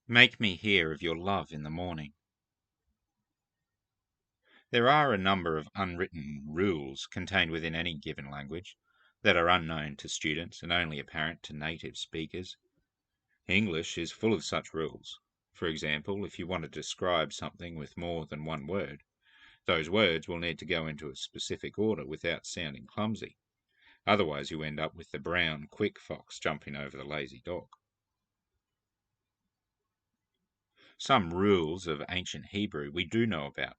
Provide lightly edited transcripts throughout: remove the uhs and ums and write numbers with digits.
Make me hear of your love in the morning. There are a number of unwritten rules contained within any given language that are unknown to students and only apparent to native speakers. English is full of such rules. For example, if you want to describe something with more than one word, those words will need to go into a specific order without sounding clumsy. Otherwise, you end up with the brown, quick fox jumping over the lazy dog. Some rules of ancient Hebrew we do know about,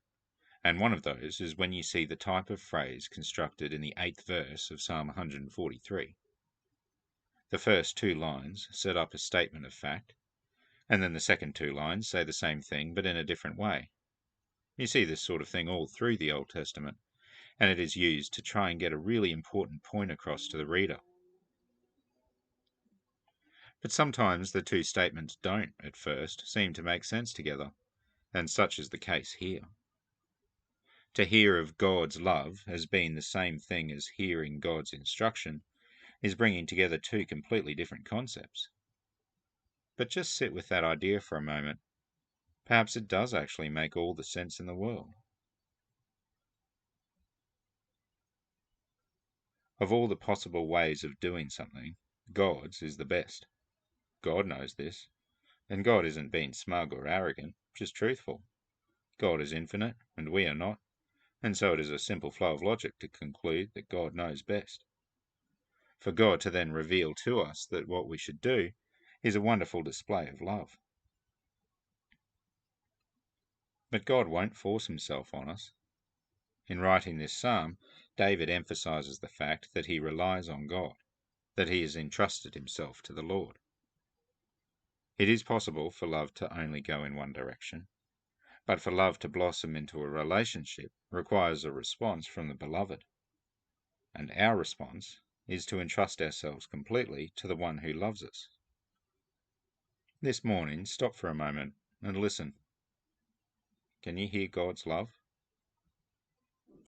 and one of those is when you see the type of phrase constructed in the 8th verse of Psalm 143. The first two lines set up a statement of fact, and then the second two lines say the same thing but in a different way. You see this sort of thing all through the Old Testament, and it is used to try and get a really important point across to the reader. But sometimes the two statements don't, at first, seem to make sense together, and such is the case here. To hear of God's love as being the same thing as hearing God's instruction is bringing together two completely different concepts. But just sit with that idea for a moment. Perhaps it does actually make all the sense in the world. Of all the possible ways of doing something, God's is the best. God knows this, and God isn't being smug or arrogant, just truthful. God is infinite, and we are not, and so it is a simple flow of logic to conclude that God knows best. For God to then reveal to us that what we should do is a wonderful display of love. But God won't force himself on us. In writing this psalm, David emphasizes the fact that he relies on God, that he has entrusted himself to the Lord. It is possible for love to only go in one direction, but for love to blossom into a relationship requires a response from the beloved. And our response is to entrust ourselves completely to the one who loves us. This morning, stop for a moment and listen. Can you hear God's love?